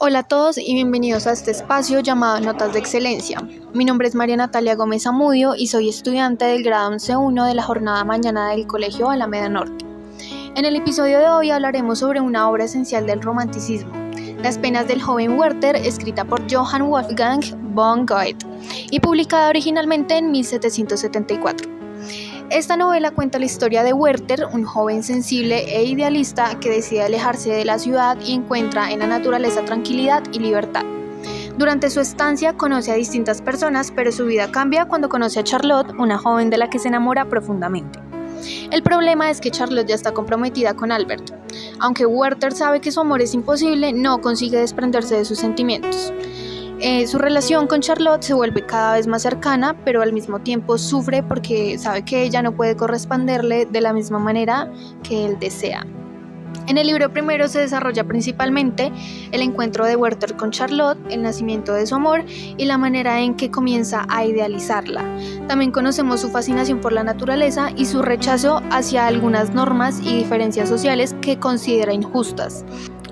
Hola a todos y bienvenidos a este espacio llamado Notas de Excelencia. Mi nombre es María Natalia Gómez Zamudio y soy estudiante del grado 11.1 de la jornada mañana del Colegio Alameda Norte. En el episodio de hoy hablaremos sobre una obra esencial del romanticismo, Las penas del joven Werther, escrita por Johann Wolfgang von Goethe y publicada originalmente en 1774. Esta novela cuenta la historia de Werther, un joven sensible e idealista que decide alejarse de la ciudad y encuentra en la naturaleza tranquilidad y libertad. Durante su estancia conoce a distintas personas, pero su vida cambia cuando conoce a Charlotte, una joven de la que se enamora profundamente. El problema es que Charlotte ya está comprometida con Albert. Aunque Werther sabe que su amor es imposible, no consigue desprenderse de sus sentimientos. Su relación con Charlotte se vuelve cada vez más cercana, pero al mismo tiempo sufre porque sabe que ella no puede corresponderle de la misma manera que él desea. En el libro primero se desarrolla principalmente el encuentro de Werther con Charlotte, el nacimiento de su amor y la manera en que comienza a idealizarla. También conocemos su fascinación por la naturaleza y su rechazo hacia algunas normas y diferencias sociales que considera injustas.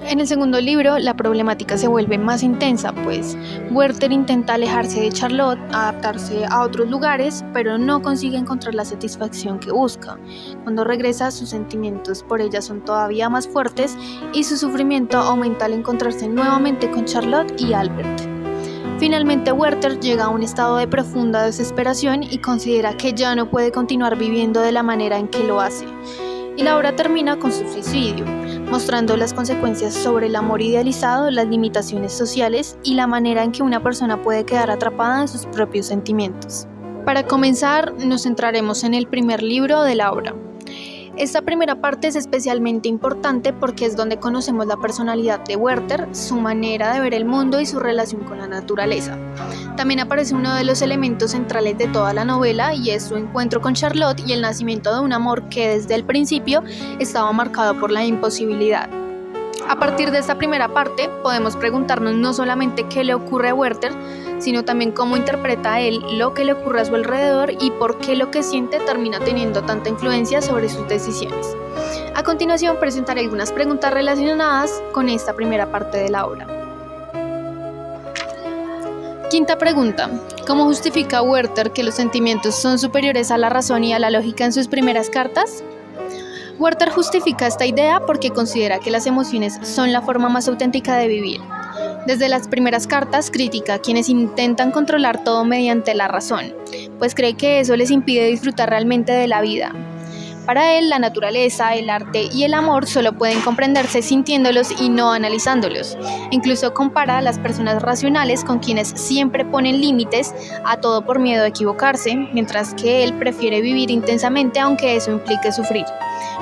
En el segundo libro, la problemática se vuelve más intensa, pues Werther intenta alejarse de Charlotte, adaptarse a otros lugares, pero no consigue encontrar la satisfacción que busca. Cuando regresa, sus sentimientos por ella son todavía más fuertes y su sufrimiento aumenta al encontrarse nuevamente con Charlotte y Albert. Finalmente, Werther llega a un estado de profunda desesperación y considera que ya no puede continuar viviendo de la manera en que lo hace. Y la obra termina con su suicidio, mostrando las consecuencias sobre el amor idealizado, las limitaciones sociales y la manera en que una persona puede quedar atrapada en sus propios sentimientos. Para comenzar, nos centraremos en el primer libro de la obra. Esta primera parte es especialmente importante porque es donde conocemos la personalidad de Werther, su manera de ver el mundo y su relación con la naturaleza. También aparece uno de los elementos centrales de toda la novela y es su encuentro con Charlotte y el nacimiento de un amor que desde el principio estaba marcado por la imposibilidad. A partir de esta primera parte podemos preguntarnos no solamente qué le ocurre a Werther, sino también cómo interpreta él lo que le ocurre a su alrededor y por qué lo que siente termina teniendo tanta influencia sobre sus decisiones. A continuación presentaré algunas preguntas relacionadas con esta primera parte de la obra. Quinta pregunta. ¿Cómo justifica Werther que los sentimientos son superiores a la razón y a la lógica en sus primeras cartas? Werther justifica esta idea porque considera que las emociones son la forma más auténtica de vivir. Desde las primeras cartas critica a quienes intentan controlar todo mediante la razón, pues cree que eso les impide disfrutar realmente de la vida. Para él, la naturaleza, el arte y el amor solo pueden comprenderse sintiéndolos y no analizándolos. Incluso compara a las personas racionales con quienes siempre ponen límites a todo por miedo a equivocarse, mientras que él prefiere vivir intensamente aunque eso implique sufrir.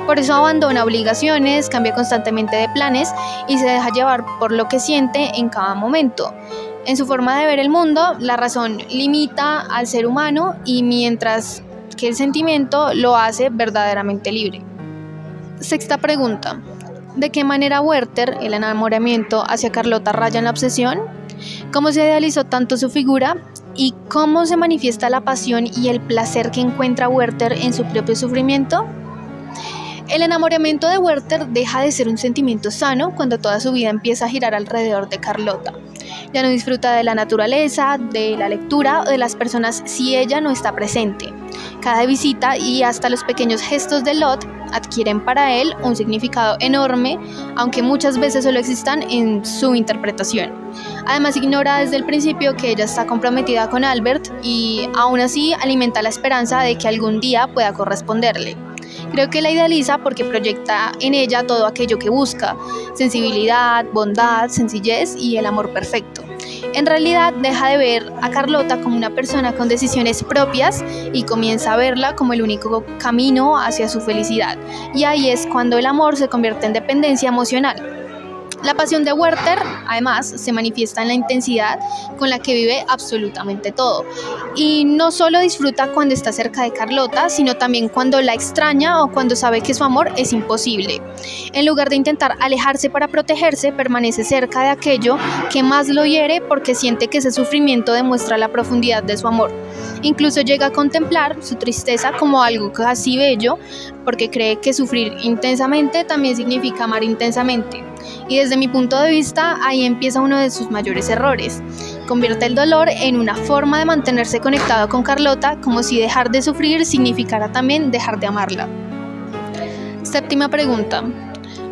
Por eso abandona obligaciones, cambia constantemente de planes y se deja llevar por lo que siente en cada momento. En su forma de ver el mundo, la razón limita al ser humano y mientras que el sentimiento lo hace verdaderamente libre. Sexta pregunta. ¿De qué manera Werther, el enamoramiento hacia Carlota raya en la obsesión? ¿Cómo se idealizó tanto su figura? ¿Y cómo se manifiesta la pasión y el placer que encuentra Werther en su propio sufrimiento? El enamoramiento de Werther deja de ser un sentimiento sano cuando toda su vida empieza a girar alrededor de Carlota. Ya no disfruta de la naturaleza, de la lectura o de las personas si ella no está presente. Cada visita y hasta los pequeños gestos de Lot adquieren para él un significado enorme, aunque muchas veces solo existan en su interpretación. Además, ignora desde el principio que ella está comprometida con Albert y aún así alimenta la esperanza de que algún día pueda corresponderle. Creo que la idealiza porque proyecta en ella todo aquello que busca: sensibilidad, bondad, sencillez y el amor perfecto. En realidad deja de ver a Carlota como una persona con decisiones propias y comienza a verla como el único camino hacia su felicidad. Y ahí es cuando el amor se convierte en dependencia emocional. La pasión de Werther, además, se manifiesta en la intensidad con la que vive absolutamente todo. Y no solo disfruta cuando está cerca de Carlota, sino también cuando la extraña o cuando sabe que su amor es imposible. En lugar de intentar alejarse para protegerse, permanece cerca de aquello que más lo hiere porque siente que ese sufrimiento demuestra la profundidad de su amor. Incluso llega a contemplar su tristeza como algo casi bello, porque cree que sufrir intensamente también significa amar intensamente. Y desde mi punto de vista, ahí empieza uno de sus mayores errores. Convierte el dolor en una forma de mantenerse conectado con Carlota, como si dejar de sufrir significara también dejar de amarla. Séptima pregunta.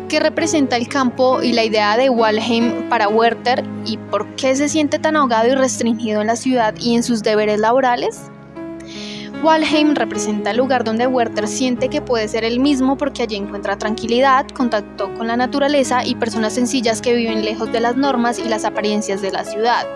¿Qué representa el campo y la idea de Walheim para Werther y por qué se siente tan ahogado y restringido en la ciudad y en sus deberes laborales? Walheim representa el lugar donde Werther siente que puede ser él mismo porque allí encuentra tranquilidad, contacto con la naturaleza y personas sencillas que viven lejos de las normas y las apariencias de la ciudad.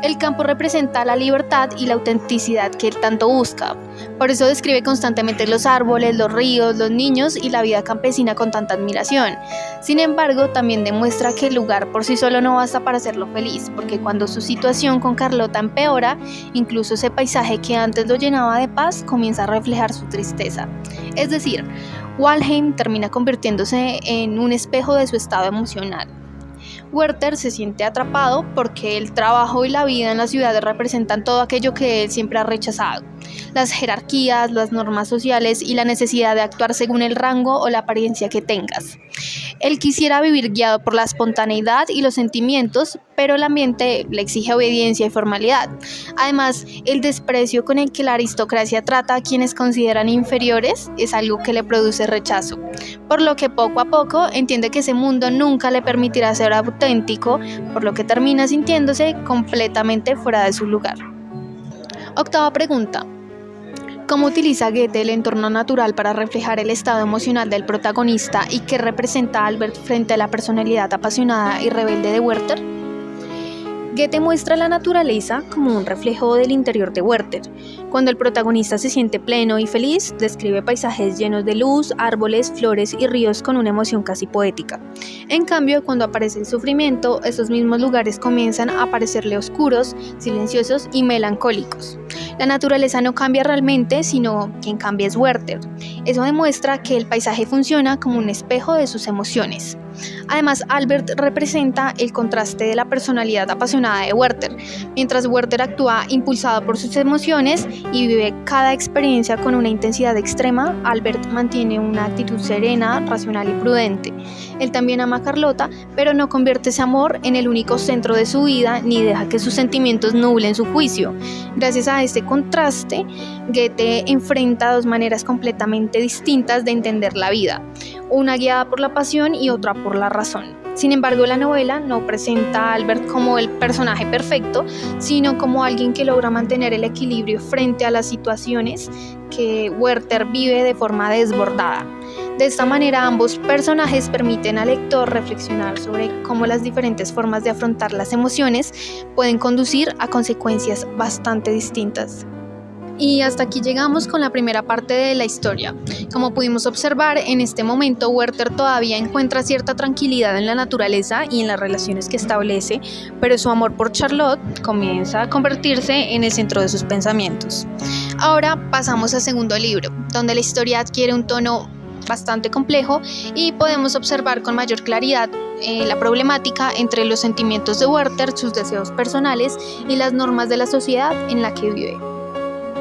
El campo representa la libertad y la autenticidad que él tanto busca. Por eso describe constantemente los árboles, los ríos, los niños y la vida campesina con tanta admiración. Sin embargo, también demuestra que el lugar por sí solo no basta para hacerlo feliz, porque cuando su situación con Carlota empeora, incluso ese paisaje que antes lo llenaba de paz comienza a reflejar su tristeza. Es decir, Walheim termina convirtiéndose en un espejo de su estado emocional. Werther se siente atrapado porque el trabajo y la vida en la ciudad representan todo aquello que él siempre ha rechazado: las jerarquías, las normas sociales y la necesidad de actuar según el rango o la apariencia que tengas. Él quisiera vivir guiado por la espontaneidad y los sentimientos, pero el ambiente le exige obediencia y formalidad. Además, el desprecio con el que la aristocracia trata a quienes consideran inferiores es algo que le produce rechazo, por lo que poco a poco entiende que ese mundo nunca le permitirá ser auténtico, por lo que termina sintiéndose completamente fuera de su lugar. Octava pregunta. ¿Cómo utiliza Goethe el entorno natural para reflejar el estado emocional del protagonista y qué representa Albert frente a la personalidad apasionada y rebelde de Werther? Goethe muestra la naturaleza como un reflejo del interior de Werther. Cuando el protagonista se siente pleno y feliz, describe paisajes llenos de luz, árboles, flores y ríos con una emoción casi poética. En cambio, cuando aparece el sufrimiento, esos mismos lugares comienzan a parecerle oscuros, silenciosos y melancólicos. La naturaleza no cambia realmente, sino quien cambia es Werther. Eso demuestra que el paisaje funciona como un espejo de sus emociones. Además, Albert representa el contraste de la personalidad apasionada de Werther. Mientras Werther actúa impulsado por sus emociones y vive cada experiencia con una intensidad extrema, Albert mantiene una actitud serena, racional y prudente. Él también ama a Carlota, pero no convierte ese amor en el único centro de su vida ni deja que sus sentimientos nublen su juicio. Gracias a este contraste, Goethe enfrenta dos maneras completamente distintas de entender la vida, una guiada por la pasión y otra por la razón. Sin embargo, la novela no presenta a Albert como el personaje perfecto, sino como alguien que logra mantener el equilibrio frente a las situaciones que Werther vive de forma desbordada. De esta manera, ambos personajes permiten al lector reflexionar sobre cómo las diferentes formas de afrontar las emociones pueden conducir a consecuencias bastante distintas. Y hasta aquí llegamos con la primera parte de la historia. Como pudimos observar, en este momento Werther todavía encuentra cierta tranquilidad en la naturaleza y en las relaciones que establece, pero su amor por Charlotte comienza a convertirse en el centro de sus pensamientos. Ahora pasamos al segundo libro, donde la historia adquiere un tono bastante complejo y podemos observar con mayor claridad la problemática entre los sentimientos de Werther, sus deseos personales y las normas de la sociedad en la que vive.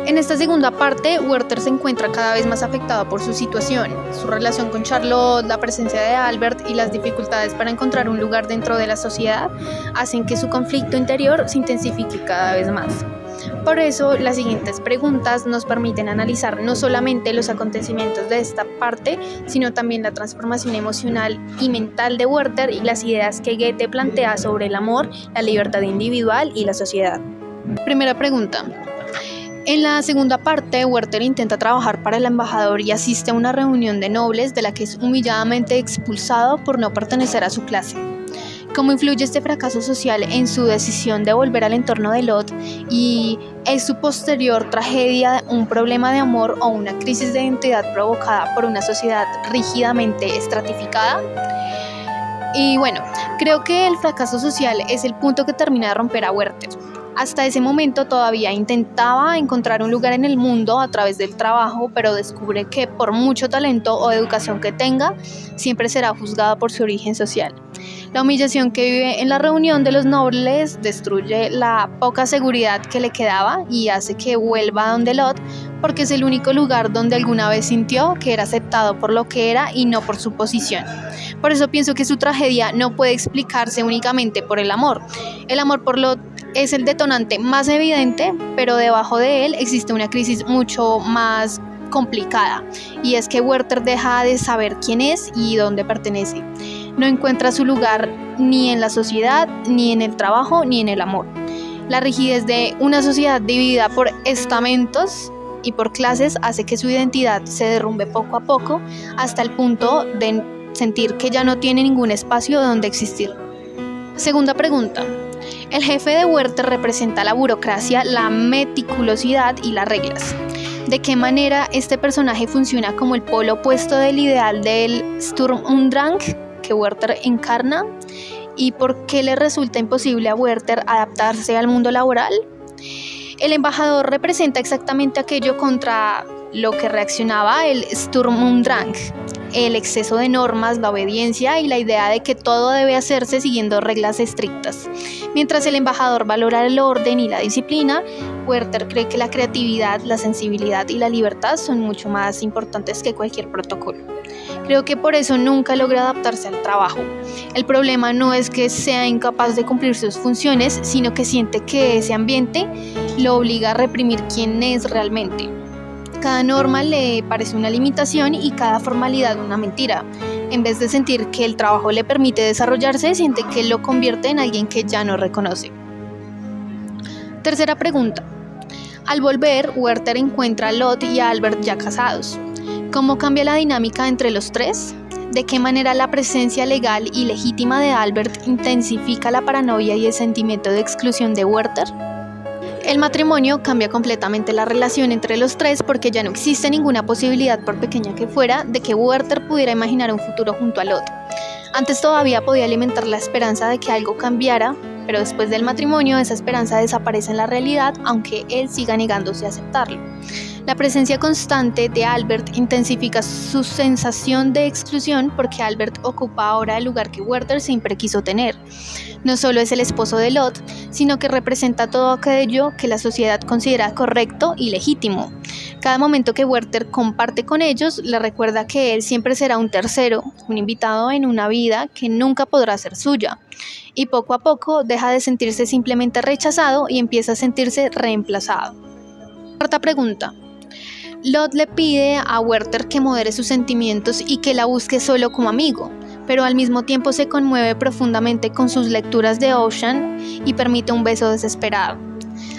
En esta segunda parte, Werther se encuentra cada vez más afectado por su situación. Su relación con Charlotte, la presencia de Albert y las dificultades para encontrar un lugar dentro de la sociedad hacen que su conflicto interior se intensifique cada vez más. Por eso, las siguientes preguntas nos permiten analizar no solamente los acontecimientos de esta parte, sino también la transformación emocional y mental de Werther y las ideas que Goethe plantea sobre el amor, la libertad individual y la sociedad. Primera pregunta. En la segunda parte, Werther intenta trabajar para el embajador y asiste a una reunión de nobles de la que es humilladamente expulsado por no pertenecer a su clase. ¿Cómo influye este fracaso social en su decisión de volver al entorno de Lot y es su posterior tragedia un problema de amor o una crisis de identidad provocada por una sociedad rígidamente estratificada? Y bueno, creo que el fracaso social es el punto que termina de romper a Werther. Hasta ese momento todavía intentaba encontrar un lugar en el mundo a través del trabajo, pero descubre que por mucho talento o educación que tenga, siempre será juzgado por su origen social. La humillación que vive en la reunión de los nobles destruye la poca seguridad que le quedaba y hace que vuelva donde Lot, porque es el único lugar donde alguna vez sintió que era aceptado por lo que era y no por su posición. Por eso pienso que su tragedia no puede explicarse únicamente por el amor. El amor por Lot es el detonante más evidente, pero debajo de él existe una crisis mucho más complicada, y es que Werther deja de saber quién es y dónde pertenece. No encuentra su lugar ni en la sociedad, ni en el trabajo, ni en el amor. La rigidez de una sociedad dividida por estamentos y por clases hace que su identidad se derrumbe poco a poco hasta el punto de sentir que ya no tiene ningún espacio donde existir. Segunda pregunta. El jefe de Werther representa la burocracia, la meticulosidad y las reglas. ¿De qué manera este personaje funciona como el polo opuesto del ideal del Sturm und Drang que Werther encarna? ¿Y por qué le resulta imposible a Werther adaptarse al mundo laboral? El embajador representa exactamente aquello contra lo que reaccionaba el Sturm und Drang: el exceso de normas, la obediencia y la idea de que todo debe hacerse siguiendo reglas estrictas. Mientras el embajador valora el orden y la disciplina, Werther cree que la creatividad, la sensibilidad y la libertad son mucho más importantes que cualquier protocolo. Creo que por eso nunca logra adaptarse al trabajo. El problema no es que sea incapaz de cumplir sus funciones, sino que siente que ese ambiente lo obliga a reprimir quién es realmente. Cada norma le parece una limitación y cada formalidad una mentira. En vez de sentir que el trabajo le permite desarrollarse, siente que lo convierte en alguien que ya no reconoce. Tercera pregunta. Al volver, Werther encuentra a Lot y a Albert ya casados. ¿Cómo cambia la dinámica entre los tres? ¿De qué manera la presencia legal y legítima de Albert intensifica la paranoia y el sentimiento de exclusión de Werther? El matrimonio cambia completamente la relación entre los tres porque ya no existe ninguna posibilidad, por pequeña que fuera, de que Werther pudiera imaginar un futuro junto a Lot. Antes todavía podía alimentar la esperanza de que algo cambiara, pero después del matrimonio esa esperanza desaparece en la realidad, aunque él siga negándose a aceptarlo. La presencia constante de Albert intensifica su sensación de exclusión porque Albert ocupa ahora el lugar que Werther siempre quiso tener. No solo es el esposo de Lot, sino que representa todo aquello que la sociedad considera correcto y legítimo. Cada momento que Werther comparte con ellos le recuerda que él siempre será un tercero, un invitado en una vida que nunca podrá ser suya. Y poco a poco deja de sentirse simplemente rechazado y empieza a sentirse reemplazado. Cuarta pregunta. Lot le pide a Werther que modere sus sentimientos y que la busque solo como amigo, pero al mismo tiempo se conmueve profundamente con sus lecturas de Ocean y permite un beso desesperado.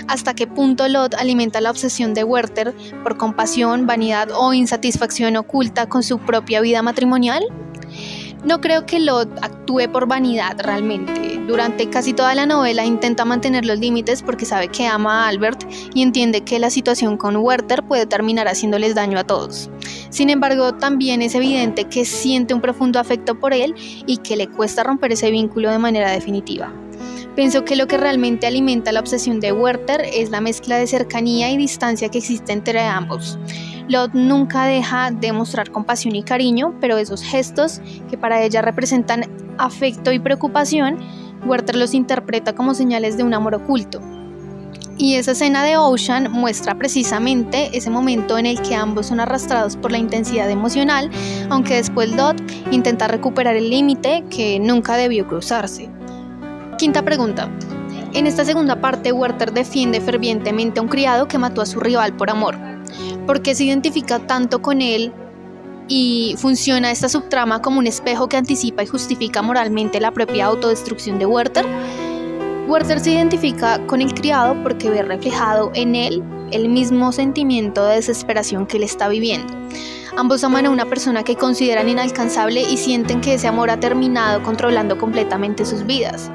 ¿Hasta qué punto Lot alimenta la obsesión de Werther por compasión, vanidad o insatisfacción oculta con su propia vida matrimonial? No creo que Lot actúe por vanidad realmente. Durante casi toda la novela intenta mantener los límites porque sabe que ama a Albert y entiende que la situación con Werther puede terminar haciéndoles daño a todos. Sin embargo, también es evidente que siente un profundo afecto por él y que le cuesta romper ese vínculo de manera definitiva. Pienso que lo que realmente alimenta la obsesión de Werther es la mezcla de cercanía y distancia que existe entre ambos. Lot nunca deja de mostrar compasión y cariño, pero esos gestos que para ella representan afecto y preocupación, Werther los interpreta como señales de un amor oculto. Y esa escena de Ocean muestra precisamente ese momento en el que ambos son arrastrados por la intensidad emocional, aunque después Lot intenta recuperar el límite que nunca debió cruzarse. Quinta pregunta. En esta segunda parte, Werther defiende fervientemente a un criado que mató a su rival por amor. ¿Por qué se identifica tanto con él y funciona esta subtrama como un espejo que anticipa y justifica moralmente la propia autodestrucción de Werther? Werther se identifica con el criado porque ve reflejado en él el mismo sentimiento de desesperación que él está viviendo. Ambos aman a una persona que consideran inalcanzable y sienten que ese amor ha terminado controlando completamente sus vidas.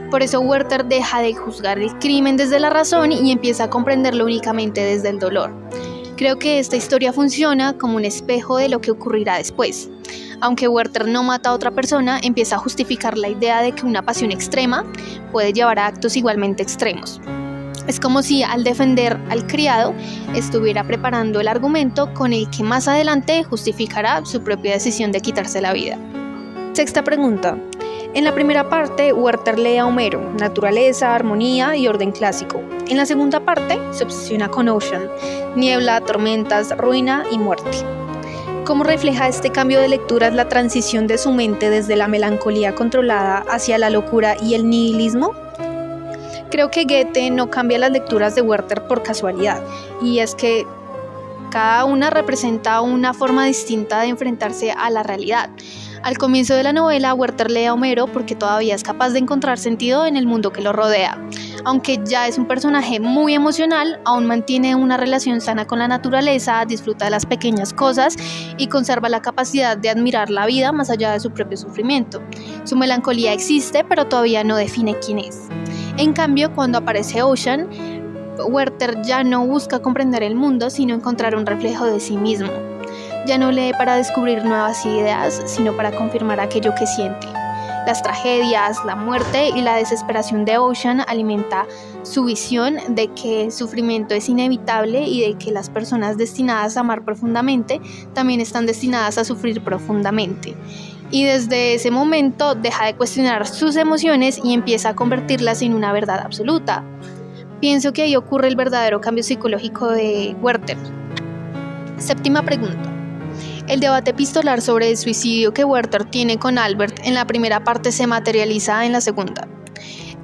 Por eso Werther deja de juzgar el crimen desde la razón y empieza a comprenderlo únicamente desde el dolor. Creo que esta historia funciona como un espejo de lo que ocurrirá después. Aunque Werther no mata a otra persona, empieza a justificar la idea de que una pasión extrema puede llevar a actos igualmente extremos. Es como si al defender al criado estuviera preparando el argumento con el que más adelante justificará su propia decisión de quitarse la vida. Sexta pregunta. En la primera parte, Werther lee a Homero, naturaleza, armonía y orden clásico. En la segunda parte, se obsesiona con Ocean, niebla, tormentas, ruina y muerte. ¿Cómo refleja este cambio de lecturas la transición de su mente desde la melancolía controlada hacia la locura y el nihilismo? Creo que Goethe no cambia las lecturas de Werther por casualidad, y es que cada una representa una forma distinta de enfrentarse a la realidad. Al comienzo de la novela, Werther lee a Homero porque todavía es capaz de encontrar sentido en el mundo que lo rodea. Aunque ya es un personaje muy emocional, aún mantiene una relación sana con la naturaleza, disfruta de las pequeñas cosas y conserva la capacidad de admirar la vida más allá de su propio sufrimiento. Su melancolía existe, pero todavía no define quién es. En cambio, cuando aparece Ocean, Werther ya no busca comprender el mundo, sino encontrar un reflejo de sí mismo. Ya no lee para descubrir nuevas ideas, sino para confirmar aquello que siente. Las tragedias, la muerte y la desesperación de Ocean alimenta su visión de que el sufrimiento es inevitable y de que las personas destinadas a amar profundamente también están destinadas a sufrir profundamente. Y desde ese momento deja de cuestionar sus emociones y empieza a convertirlas en una verdad absoluta. Pienso que ahí ocurre el verdadero cambio psicológico de Werther. Séptima pregunta. El debate epistolar sobre el suicidio que Werther tiene con Albert en la primera parte se materializa en la segunda.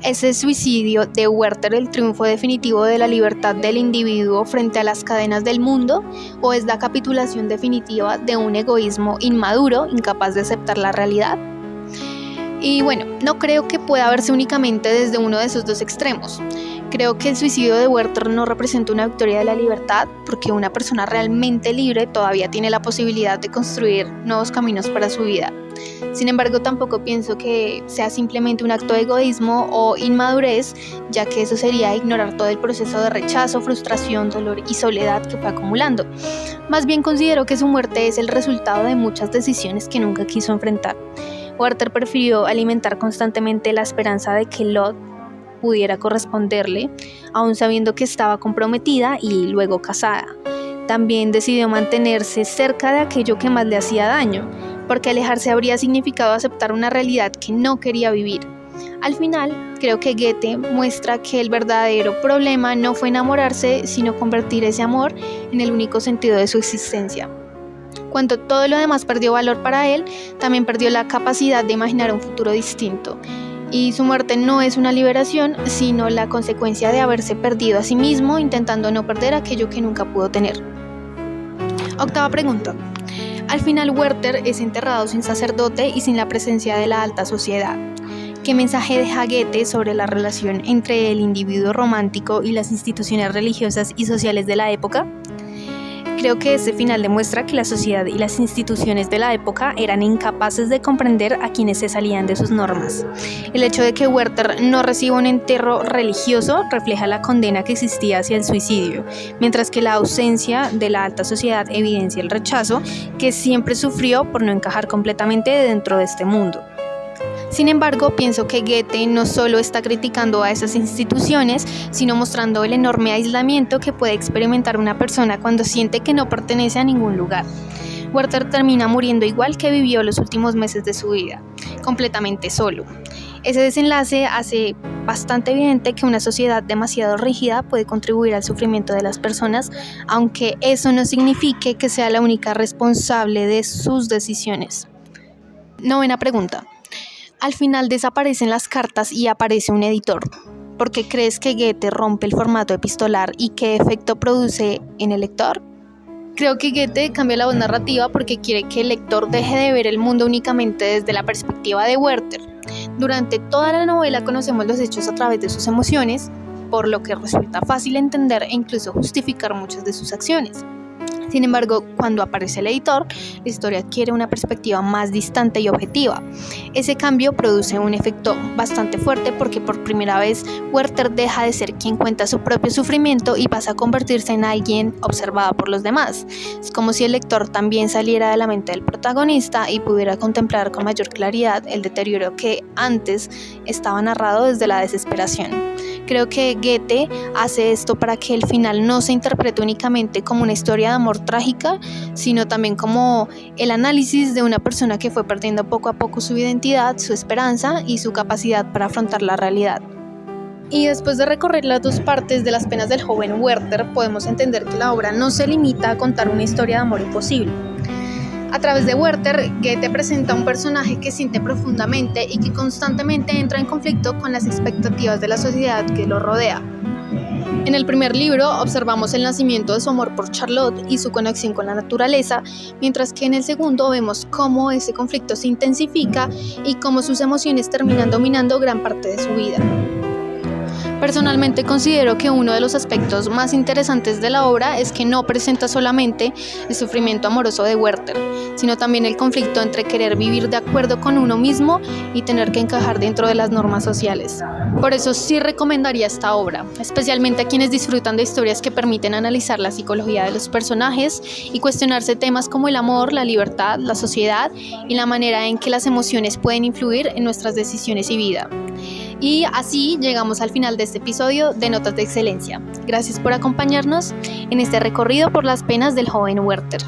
¿Es el suicidio de Werther el triunfo definitivo de la libertad del individuo frente a las cadenas del mundo? ¿O es la capitulación definitiva de un egoísmo inmaduro, incapaz de aceptar la realidad? Y bueno, no creo que pueda verse únicamente desde uno de esos dos extremos. Creo que el suicidio de Werther no representa una victoria de la libertad, porque una persona realmente libre todavía tiene la posibilidad de construir nuevos caminos para su vida. Sin embargo, tampoco pienso que sea simplemente un acto de egoísmo o inmadurez, ya que eso sería ignorar todo el proceso de rechazo, frustración, dolor y soledad que fue acumulando. Más bien considero que su muerte es el resultado de muchas decisiones que nunca quiso enfrentar. Werther prefirió alimentar constantemente la esperanza de que Lot pudiera corresponderle, aun sabiendo que estaba comprometida y luego casada. También decidió mantenerse cerca de aquello que más le hacía daño, porque alejarse habría significado aceptar una realidad que no quería vivir. Al final, creo que Goethe muestra que el verdadero problema no fue enamorarse, sino convertir ese amor en el único sentido de su existencia. Cuando todo lo demás perdió valor para él, también perdió la capacidad de imaginar un futuro distinto. Y su muerte no es una liberación, sino la consecuencia de haberse perdido a sí mismo, intentando no perder aquello que nunca pudo tener. Octava pregunta. Al final, Werther es enterrado sin sacerdote y sin la presencia de la alta sociedad. ¿Qué mensaje deja Goethe sobre la relación entre el individuo romántico y las instituciones religiosas y sociales de la época? Creo que este final demuestra que la sociedad y las instituciones de la época eran incapaces de comprender a quienes se salían de sus normas. El hecho de que Werther no reciba un entierro religioso refleja la condena que existía hacia el suicidio, mientras que la ausencia de la alta sociedad evidencia el rechazo que siempre sufrió por no encajar completamente dentro de este mundo. Sin embargo, pienso que Goethe no solo está criticando a esas instituciones, sino mostrando el enorme aislamiento que puede experimentar una persona cuando siente que no pertenece a ningún lugar. Werther termina muriendo igual que vivió los últimos meses de su vida, completamente solo. Ese desenlace hace bastante evidente que una sociedad demasiado rígida puede contribuir al sufrimiento de las personas, aunque eso no signifique que sea la única responsable de sus decisiones. Novena pregunta. Al final desaparecen las cartas y aparece un editor. ¿Por qué crees que Goethe rompe el formato epistolar y qué efecto produce en el lector? Creo que Goethe cambia la voz narrativa porque quiere que el lector deje de ver el mundo únicamente desde la perspectiva de Werther. Durante toda la novela conocemos los hechos a través de sus emociones, por lo que resulta fácil entender e incluso justificar muchas de sus acciones. Sin embargo, cuando aparece el editor, la historia adquiere una perspectiva más distante y objetiva. Ese cambio produce un efecto bastante fuerte porque por primera vez Werther deja de ser quien cuenta su propio sufrimiento y pasa a convertirse en alguien observado por los demás. Es como si el lector también saliera de la mente del protagonista y pudiera contemplar con mayor claridad el deterioro que antes estaba narrado desde la desesperación. Creo que Goethe hace esto para que el final no se interprete únicamente como una historia de amor amor trágica, sino también como el análisis de una persona que fue perdiendo poco a poco su identidad, su esperanza y su capacidad para afrontar la realidad. Y después de recorrer las dos partes de las penas del joven Werther, podemos entender que la obra no se limita a contar una historia de amor imposible. A través de Werther, Goethe presenta un personaje que siente profundamente y que constantemente entra en conflicto con las expectativas de la sociedad que lo rodea. En el primer libro observamos el nacimiento de su amor por Charlotte y su conexión con la naturaleza, mientras que en el segundo vemos cómo ese conflicto se intensifica y cómo sus emociones terminan dominando gran parte de su vida. Personalmente considero que uno de los aspectos más interesantes de la obra es que no presenta solamente el sufrimiento amoroso de Werther, sino también el conflicto entre querer vivir de acuerdo con uno mismo y tener que encajar dentro de las normas sociales. Por eso sí recomendaría esta obra, especialmente a quienes disfrutan de historias que permiten analizar la psicología de los personajes y cuestionarse temas como el amor, la libertad, la sociedad y la manera en que las emociones pueden influir en nuestras decisiones y vida. Y así llegamos al final de este episodio de Notas de Excelencia. Gracias por acompañarnos en este recorrido por las penas del joven Werther.